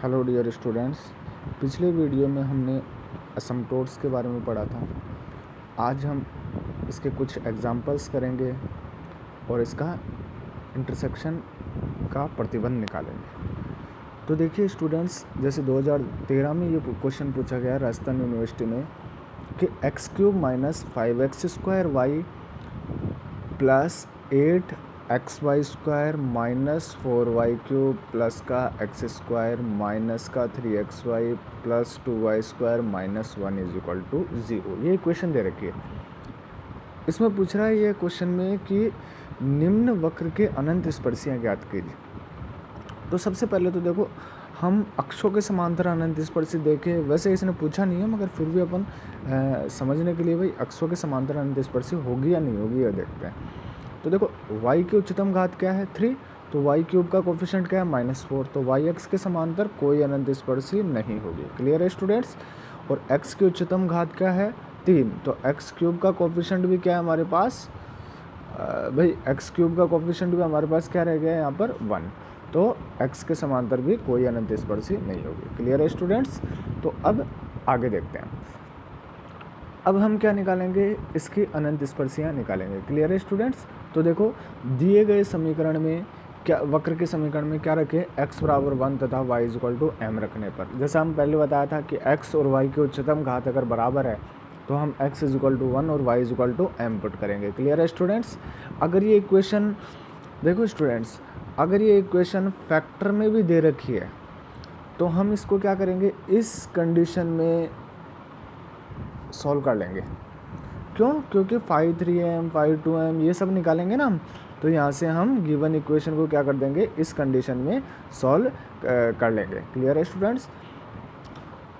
Hello dear students, पिछले video में हमने असमटोट्स के बारे में पढ़ा था। आज हम इसके कुछ एग्जांपल्स करेंगे और इसका इंटरसेक्शन का प्रतिबंध निकालेंगे। तो देखिए स्टूडेंट्स, जैसे 2013 में ये क्वेश्चन पूछा गया राजस्थान यूनिवर्सिटी में कि x³ minus 5x² y plus 8xy² minus 4y³ plus का x² माइनस का 3xy plus 2y² minus 1 is equal to 0। ये इक्वेशन दे रखी है। इसमें पूछ रहा है ये क्वेश्चन में कि निम्न वक्र के अनंत स्पर्शियाँ ज्ञात कीजिए। तो सबसे पहले तो देखो, हम अक्षों के समांतर अनंत स्पर्शी देखें, वैसे इसने पूछा नहीं है मगर फिर भी अपन समझने के लिए भाई अक्षों के समांतर अनंत स्पर्शी होगी या नहीं होगी यह देखते हैं। तो देखो y की उच्चतम घात क्या है 3, तो y³ का कोफिशिएंट क्या है -4, तो yx के समांतर कोई अनंत स्पर्शी नहीं होगी। क्लियर है स्टूडेंट्स। और x की उच्चतम घात क्या है 3, तो x³ का कोफिशिएंट भी क्या है हमारे पास भाई x³ का कोफिशिएंट भी हमारे पास क्या रह गया यहाँ पर 1, तो x के समांतर भी कोई अनंत स्पर्शी नहीं होगी। क्लियर है स्टूडेंट्स। तो अब आगे देखते हैं। अब हम क्या निकालेंगे, इसकी अनंत स्पर्शियाँ निकालेंगे। क्लियर है स्टूडेंट्स। तो देखो दिए गए समीकरण में क्या, वक्र के समीकरण में क्या रखें, x बराबर 1 तथा y is equal to m रखने पर, जैसा हम पहले बताया था कि x और y की उच्चतम घात अगर बराबर है तो हम x इज इक्वल टू 1 और y is equal to m put करेंगे। क्लियर है स्टूडेंट्स। अगर ये इक्वेशन देखो स्टूडेंट्स, अगर ये इक्वेशन फैक्टर में भी दे रखी है तो हम इसको क्या करेंगे, इस कंडीशन में सॉल्व कर लेंगे। क्यों? क्योंकि 5×3m 5×2m ये सब निकालेंगे ना हम, तो यहाँ से हम गिवन इक्वेशन को क्या कर देंगे, इस कंडीशन में सॉल्व कर लेंगे। क्लियर है स्टूडेंट्स।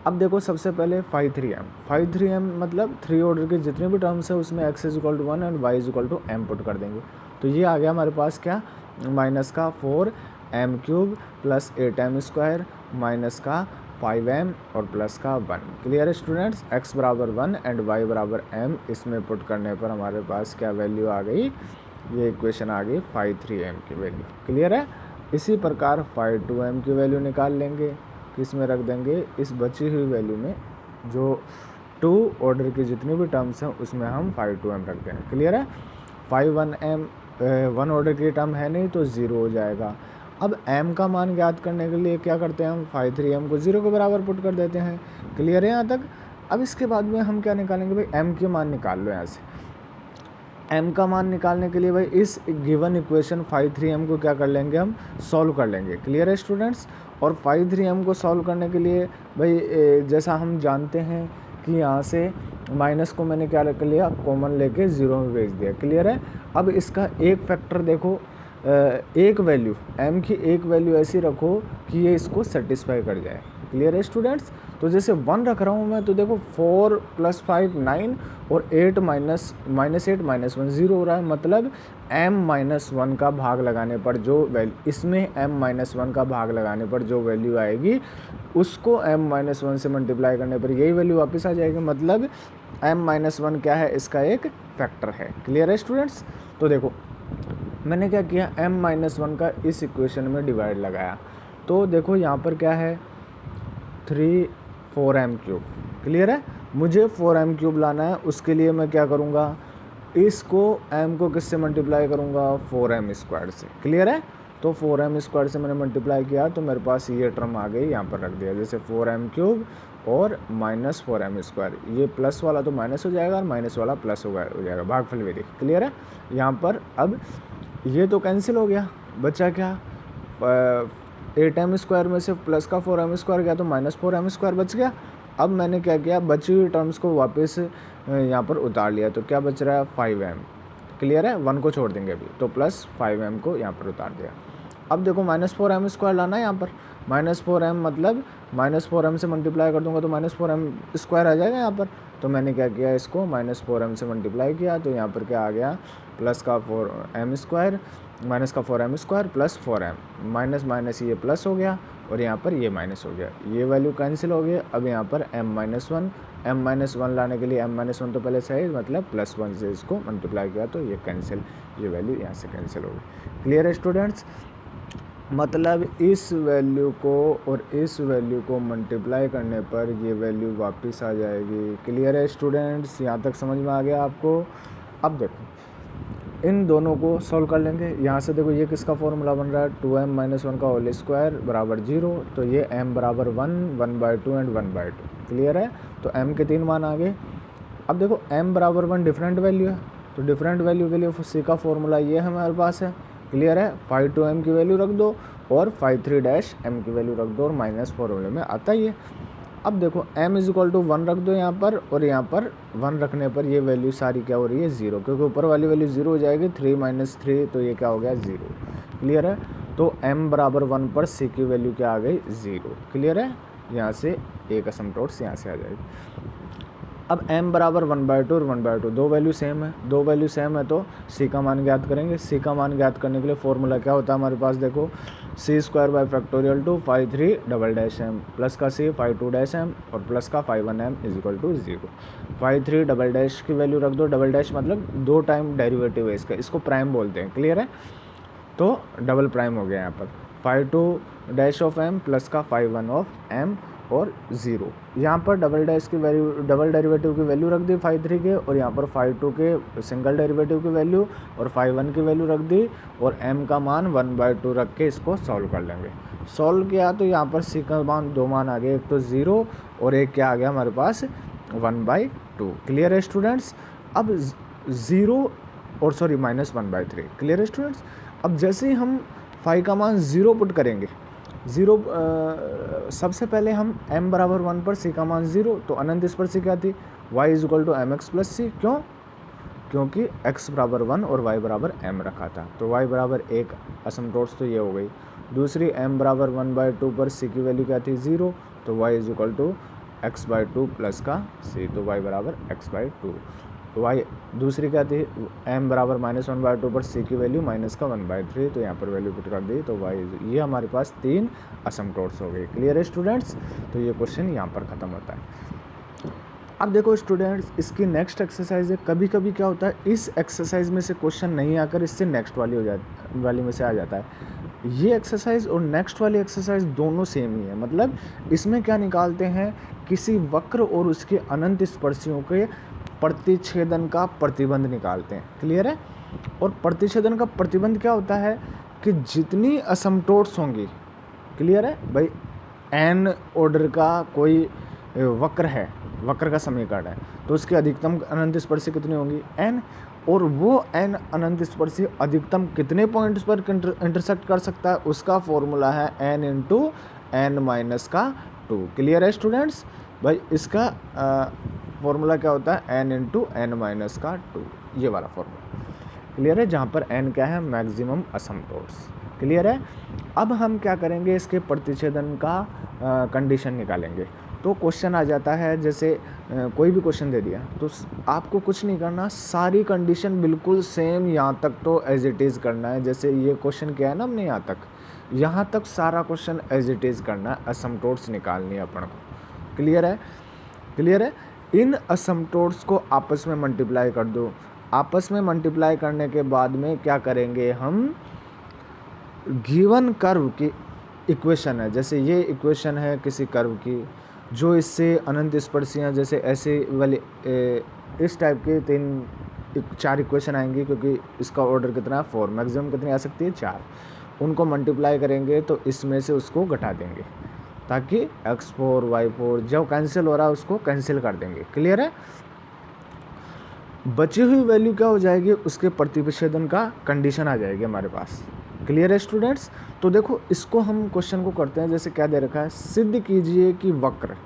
अब देखो सबसे पहले 5×3m मतलब 3 ऑर्डर के जितने भी टर्म्स है उसमें x is equal to 1 and y is equal to m put कर देंगे। तो ये आ गया हमारे पास क्या, माइनस का 4m³ प्लस 8m² माइनस का 5m और प्लस का 1। क्लियर है स्टूडेंट्स। x बराबर 1 एंड y बराबर m, इसमें पुट करने पर हमारे पास क्या वैल्यू आ गई, ये इक्वेशन आ गई 5×3m की वैल्यू। क्लियर है। इसी प्रकार 5×2m की वैल्यू निकाल लेंगे, किसमें रख देंगे, इस बची हुई वैल्यू में, जो 2 ऑर्डर की जितनी भी टर्म्स हैं उसमें हम 5×2m रख देंगे। क्लियर है। 1 ऑर्डर की टर्म है नहीं तो 0 हो जाएगा। अब m का मान ज्ञात करने के लिए क्या करते हैं, हम 5×3m को 0 के बराबर पुट कर देते हैं। क्लियर है यहाँ तक। अब इसके बाद में हम क्या निकालेंगे भाई, m के मान निकाल लो यहाँ से। m का मान निकालने के लिए भाई इस गिवन इक्वेशन 5×3m को क्या कर लेंगे, हम सॉल्व कर लेंगे। क्लियर है स्टूडेंट्स। और 5×3m को सॉल्व करने के लिए भाई जैसा हम जानते हैं कि यहाँ से माइनस को मैंने क्या कर लिया, कॉमन लेके 0 में भेज दिया। क्लियर है। अब इसका एक फैक्टर देखो, एक वैल्यू m की एक वैल्यू ऐसी रखो कि ये इसको सेटिस्फाई कर जाए। क्लियर है स्टूडेंट्स। तो जैसे 1 रख रहा हूँ मैं, तो देखो 4 + 5 9 और 8 -8 -1 0 हो रहा है, मतलब m-1 का भाग लगाने पर जो वैल्यू, इसमें m-1 का भाग लगाने पर जो वैल्यू आएगी उसको m-1 से मल्टीप्लाई करने पर यही वैल्यू वापस आ जाएगी, मतलब m-1 क्या है, इसका एक फैक्टर है। क्लियर है स्टूडेंट्स। तो देखो मैंने क्या किया, m-1 का इस इक्वेशन में डिवाइड लगाया, तो देखो यहाँ पर क्या है 4m³। क्लियर है। मुझे 4m³ लाना है, उसके लिए मैं क्या करूँगा, इसको m को किससे मल्टीप्लाई करूँगा, 4m² से। क्लियर है। तो 4m² से मैंने मल्टीप्लाई किया तो मेरे पास ये टर्म आ गई, यहाँ पर रख दिया, जैसे 4m³ और -4m², ये प्लस वाला तो माइनस हो जाएगा और माइनस वाला प्लस हो जाएगा, भागफल विधि। क्लियर है। यहाँ पर अब ये तो कैंसिल हो गया, बचा क्या, 8m² में से प्लस का 4m² गया तो -4m² बच गया। अब मैंने क्या किया, बची हुई टर्म्स को वापस यहाँ पर उतार लिया, तो क्या बच रहा है 5m। क्लियर है। 1 को छोड़ देंगे अभी, तो प्लस 5m को यहाँ पर उतार दिया। अब देखो -4m² लाना है यहाँ पर, -4m मतलब -4m से मल्टीप्लाई कर दूंगा तो -4m² आ जाएगा यहाँ पर। तो मैंने क्या किया, इसको -4m से मल्टीप्लाई किया, तो यहाँ पर क्या आ गया, प्लस का 4m² माइनस का 4m² plus 4m, minus minus ये प्लस हो गया और यहाँ पर ये माइनस हो गया, ये वैल्यू कैंसिल हो गई। अब यहाँ पर m-1 लाने के लिए m-1 तो पहले से है, मतलब +1 से इसको मल्टीप्लाई किया तो ये कैंसिल, ये वैल्यू यहाँ से कैंसिल हो गई। क्लियर है स्टूडेंट्स। मतलब इस वैल्यू को और इस वैल्यू को मल्टीप्लाई करने पर ये वैल्यू वापस आ जाएगी। क्लियर है स्टूडेंट्स, यहाँ तक समझ में आ गया आपको। अब देखो इन दोनों को सॉल्व कर लेंगे। यहाँ से देखो ये किसका फॉर्मूला बन रहा है, 2m - 1 का होल स्क्वायर बराबर 0, तो ये m बराबर 1, 1/2 एंड 1/2। क्लियर है, तो m के 3 मान आ गए। अब देखो m बराबर 1 डिफरेंट वैल्यू है, तो डिफरेंट वैल्यू के लिए c का फॉर्मूला ये हमारे पास है। क्लियर है, 5 की वैल्यू रख दो और 5 m की वैल्यू रख दो और माइनस फॉर्मूले में आता ही है। अब देखो m = 1 रख दो यहाँ पर, और यहाँ पर 1 रखने पर ये वैल्यू सारी क्या हो रही है, 0, क्योंकि ऊपर वाली वैल्यू 0 हो जाएगी। 3 - 3 तो ये क्या हो गया, 0। क्लियर है, तो m बराबर 1 पर c की वैल्यू क्या आ गई, 0। क्लियर है, यहाँ से एक असमटोट्स यहाँ से आ जाएगी। अब m बराबर 1/2 और 1/2 दो वैल्यू सेम है, दो वैल्यू सेम है तो c का मान ज्ञात करेंगे। c का मान ज्ञात करने के लिए फॉर्मूला क्या होता है हमारे पास, देखो c² 2 5×3 प्लस का c 5×2 और प्लस का 5×1m = 0। 5×3 की वैल्यू रख दो, डबल डैश मतलब 2 टाइम डेरिवेटिव है इसका, इसको प्राइम बोलते हैं। क्लियर है, तो डबल प्राइम हो गया यहाँ पर 5×2 प्लस का 5×1 और 0। यहाँ पर डबल डैश की वैल्यू, डबल डेरिवेटिव की वैल्यू रख दी 5×3 के, और यहाँ पर 5×2 के सिंगल डेरिवेटिव की वैल्यू और 5×1 की वैल्यू रख दी, और m का मान 1/2 रख के इसको सॉल्व कर लेंगे। सॉल्व किया तो यहाँ पर c का मान 2 मान आ गए, एक तो 0 और एक क्या आ गया हमारे पास 1/2। क्लियर है स्टूडेंट्स, अब 0 और सॉरी -1/3। क्लियर है स्टूडेंट्स, अब जैसे ही हम 5 का मान 0 पुट करेंगे, 0 सबसे पहले हम m बराबर 1 पर c का मान 0, तो अनंत इस पर c क्या थी, y = mx + c। क्यों, क्योंकि x बराबर 1 और y बराबर m रखा था, तो y बराबर 1 असमटोट्स तो ये हो गई। दूसरी m बराबर 1/2 पर c की वैल्यू क्या थी, 0, तो y = x/2 प्लस का c, तो y बराबर x/2। y दूसरी क्या थी, m बराबर -1/2 पर c की वैल्यू माइनस का 1/3, तो यहाँ पर वैल्यू पुट कर दी, तो y ये हमारे पास 3 असमटोट्स हो गए। क्लियर है स्टूडेंट्स, तो ये क्वेश्चन यहाँ पर ख़त्म होता है। अब देखो स्टूडेंट्स, इसकी नेक्स्ट एक्सरसाइज है। कभी कभी क्या होता है, इस एक्सरसाइज में से क्वेश्चन नहीं आकर इससे नेक्स्ट वाली में से आ जाता है। ये एक्सरसाइज और नेक्स्ट वाली एक्सरसाइज दोनों सेम ही है। मतलब इसमें क्या निकालते हैं, किसी वक्र और उसके अनंत स्पर्शियों के प्रतिच्छेदन का प्रतिबंध निकालते हैं। क्लियर है, और प्रतिच्छेदन का प्रतिबंध क्या होता है कि जितनी असमटोट्स होंगी, क्लियर है भाई, n ऑर्डर का कोई वक्र है, वक्र का समीकरण है, तो उसकी अधिकतम अनंत स्पर्शी कितनी होंगी, n, और वो n अनंत स्पर्शी अधिकतम कितने पॉइंट्स पर इंटरसेक्ट कर सकता है, उसका फॉर्मूला है n × n - 2। क्लियर है स्टूडेंट्स, भाई इसका फॉर्मूला क्या होता है, n × n - 2, ये वाला फॉर्मूला। क्लियर है, जहाँ पर n क्या है, मैक्सिमम असमटोट्स। क्लियर है, अब हम क्या करेंगे, इसके प्रतिच्छेदन का कंडीशन निकालेंगे। तो क्वेश्चन आ जाता है, जैसे कोई भी क्वेश्चन दे दिया तो आपको कुछ नहीं करना, सारी कंडीशन बिल्कुल सेम यहाँ तक तो एज इट इज़ करना है। जैसे ये क्वेश्चन किया है ना हमने, यहाँ तक सारा क्वेश्चन एज इट इज़ करना है, असमटोट्स निकालनी है अपन को। क्लियर है, क्लियर है, इन असमटोट्स को आपस में मल्टीप्लाई कर दो। आपस में मल्टीप्लाई करने के बाद में क्या करेंगे, हम गिवन कर्व की इक्वेशन है, जैसे ये इक्वेशन है किसी कर्व की, जो इससे अनंत स्पर्शियाँ, जैसे ऐसे वाले इस टाइप के 4 इक्वेशन आएंगी, क्योंकि इसका ऑर्डर कितना है, 4, मैक्सिमम कितनी आ सकती है, 4। उनको मल्टीप्लाई करेंगे तो इसमें से उसको घटा देंगे, ताकि x4 y4 जो कैंसिल हो रहा है उसको कैंसिल कर देंगे। क्लियर है, बची हुई वैल्यू क्या हो जाएगी, उसके प्रतिच्छेदन का कंडीशन आ जाएगी हमारे पास। क्लियर है स्टूडेंट्स, तो देखो इसको हम क्वेश्चन को करते हैं। जैसे क्या दे रखा है, सिद्ध कीजिए कि वक्र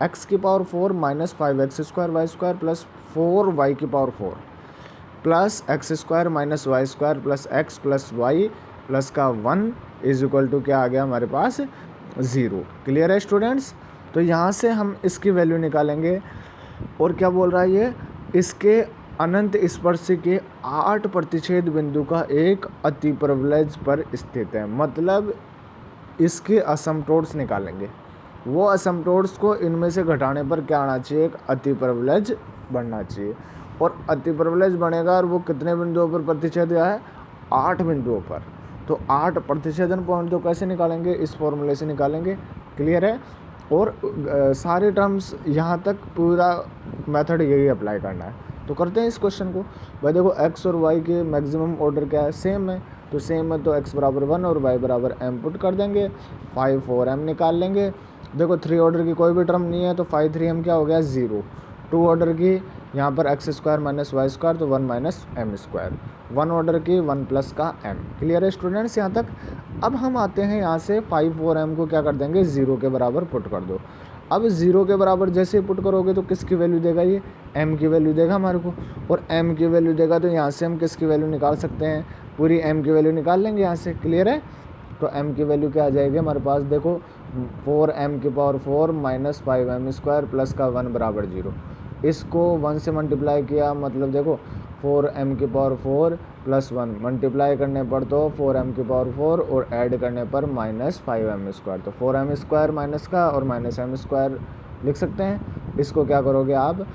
x⁴ - 5x² y² plus 4y⁴ plus x² - y² plus x plus y plus का 1 = क्या आ गया हमारे पास, 0। क्लियर है स्टूडेंट्स, तो यहाँ से हम इसकी वैल्यू निकालेंगे। और क्या बोल रहा है ये, इसके अनंत स्पर्शी के 8 प्रतिच्छेद बिंदु का एक अतिपरवलज पर स्थित है। मतलब इसके असमटोट्स निकालेंगे, वो असमटोट्स को इनमें से घटाने पर क्या आना चाहिए, एक अतिपरवलज बनना चाहिए। और अतिपरवलज बनेगा और वो कितने बिंदुओं पर प्रतिच्छेद है, 8 बिंदुओं पर। तो 8 प्रतिशतन पॉइंट तो कैसे निकालेंगे, इस फॉर्मूले से निकालेंगे। क्लियर है। और सारे टर्म्स यहाँ तक पूरा मेथड यही अप्लाई करना है। तो करते हैं इस क्वेश्चन को। भाई देखो x और y के मैक्सिमम ऑर्डर क्या है, सेम है। तो सेम है तो x बराबर 1 और y बराबर m पुट कर देंगे, 5 4m निकाल लेंगे। देखो 3 ऑर्डर की कोई भी टर्म नहीं है तो 5 3m क्या हो गया 0। 2 ऑर्डर की यहाँ पर x square minus y square तो 1 माइनस एम स्क्वायर। 1 ऑर्डर की 1 प्लस का m। क्लियर है स्टूडेंट्स यहाँ तक। अब हम आते हैं यहाँ से 5 4m को क्या कर देंगे 0 के बराबर पुट कर दो। अब 0 के बराबर जैसे पुट करोगे तो किसकी वैल्यू देगा, ये m की वैल्यू देगा हमारे को। और m की वैल्यू देगा तो यहाँ से हम किसकी वैल्यू निकाल सकते हैं, पूरी m की वैल्यू निकाल लेंगे यहाँ से। क्लियर है। तो m की वैल्यू क्या आ जाएगी हमारे पास, देखो 4m की power 4 minus 5m square plus का 1 बराबर 0। इसको 1 से मल्टीप्लाई किया मतलब देखो 4m की पावर 4 प्लस 1 मल्टीप्लाई करने पर तो 4m की पावर 4 और ऐड करने पर माइनस 5m स्क्वायर। तो 4m स्क्वायर माइनस का और माइनस m स्क्वायर लिख सकते हैं। इसको क्या करोगे आप,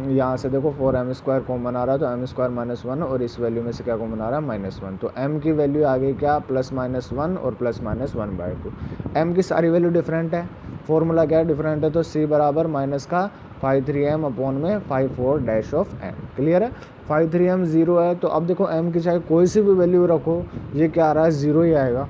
यहाँ से देखो 4m स्क्वायर कॉमन आ रहा है तो m स्क्वायर माइनस 1 और इस वैल्यू में से क्या कॉमन आ रहा है माइनस 1। तो m की वैल्यू आ गई क्या, प्लस माइनस 1 और प्लस माइनस 1/2। m की सारी वैल्यू डिफरेंट है, फॉर्मूला क्या है डिफरेंट है। तो c बराबर माइनस का 5 3m अपॉन में 5 4 डैश ऑफ m। क्लियर है। 5 3m 0 है तो अब देखो m की चाहे कोई सी भी वैल्यू रखो ये क्या आ रहा है 0 ही आएगा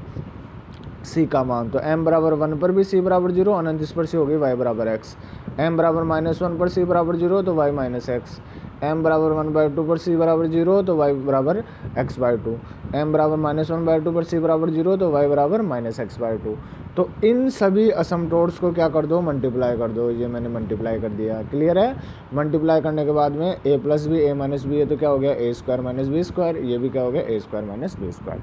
c का मान। तो m बराबर 1 पर भी c बराबर 0, अनंत इस पर c हो गई y बराबर x। m बराबर माइनस 1 पर c बराबर 0 तो y माइनस x। m बराबर 1/2 पर c बराबर 0 तो y बराबर x/2। m बराबर माइनस 1/2 पर c बराबर 0 तो y बराबर माइनस x/2। तो इन सभी असमटोड्स को क्या कर दो, मल्टीप्लाई कर दो। ये मैंने मल्टीप्लाई कर दिया। क्लियर है। मल्टीप्लाई करने के बाद में a plus b a minus b है तो क्या हो गया a square minus b square, ये भी क्या हो गया a square minus b square.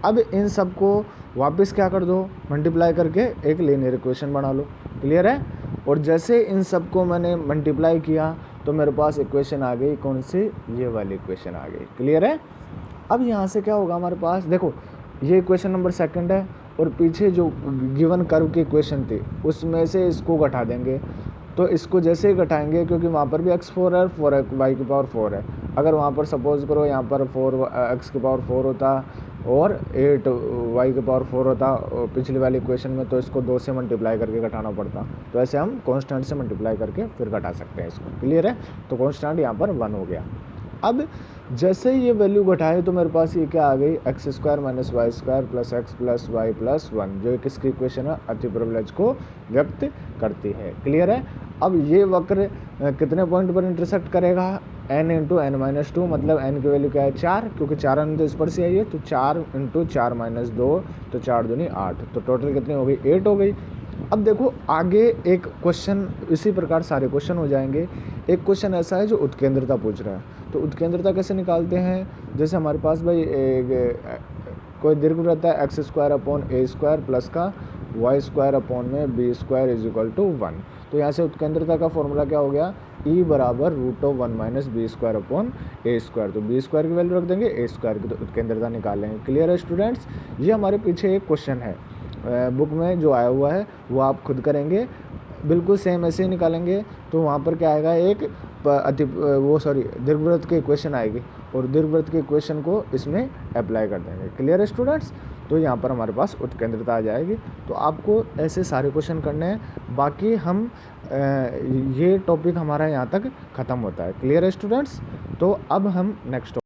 अब इन सब को वापस क्या कर दो, मल्टीप्लाई करके एक लीनियर इक्वेशन बना लो। क्लियर है। और जैसे इन सब को मैंने मल्टीप्लाई किया तो मेरे पास इक्वेशन आ गई, कौन सी, ये वाली इक्वेशन आ गई। क्लियर है। अब यहाँ से क्या होगा हमारे पास, देखो ये इक्वेशन नंबर सेकंड है और पीछे जो गिवन कर्व की इक्वेशन थी उसमें से इसको घटा देंगे। तो इसको जैसे ही घटाएंगे क्योंकि वहाँ पर भी x4 है, 4y की पावर 4 है। अगर वहाँ पर सपोज करो यहाँ पर 4x की पावर 4 होता और 8y की पावर 4 होता पिछली वाली इक्वेशन में, तो इसको 2 से मल्टीप्लाई करके घटाना पड़ता। तो ऐसे हम कांस्टेंट से मल्टीप्लाई करके फिर घटा सकते हैं इसको। क्लियर है। तो कांस्टेंट यहाँ पर 1 हो गया। अब जैसे ही ये वैल्यू घटाए तो मेरे पास ये क्या आ गई, x square minus y square plus x plus y plus 1, जो किसकी इक्वेशन है, अति प्रिविलेज को व्यक्त करती है। क्लियर है। अब ये वक्र कितने पॉइंट पर इंटरसेक्ट करेगा, n इंटू एन माइनस 2, मतलब n की वैल्यू क्या है 4, क्योंकि 4 n तो इस पर से आई है। तो 4 इंटू 4 माइनस 2 तो 4 दूनी 8, तो टोटल कितनी हो गई 8 हो गई। अब देखो आगे एक क्वेश्चन इसी प्रकार सारे क्वेश्चन हो जाएंगे। एक क्वेश्चन ऐसा है जो उत्केंद्रता पूछ रहा है। तो उत्केंद्रता कैसे निकालते हैं, जैसे हमारे पास भाई कोई दीर्घवृत्त है x square upon a square plus का वाई स्क्वायर अपॉन में b square is equal to 1। तो यहाँ से उत्केंद्रता का फॉर्मूला क्या हो गया, ई बराबर √1 minus b square upon a square. तो बी स्क्वायर की वैल्यू रख देंगे, ए स्क्वायर की, तो उत्केंद्रता निकाल लेंगे। क्लियर है स्टूडेंट्स। ये हमारे पीछे एक क्वेश्चन है बुक में जो आया हुआ है, वो आप खुद करेंगे, बिल्कुल सेम ऐसे ही निकालेंगे। तो वहाँ पर क्या आएगा, एक दीर्घवृत्त की इक्वेशन आएगी और दीर्घवृत्त के इक्वेशन को इसमें अप्लाई कर देंगे। क्लियर है स्टूडेंट्स। तो यहाँ पर हमारे पास उत्केंद्रता आ जाएगी। तो आपको ऐसे सारे क्वेश्चन करने हैं, बाकी हम ये टॉपिक हमारा यहाँ तक ख़त्म होता है। क्लियर है स्टूडेंट्स। तो अब हम नेक्स्ट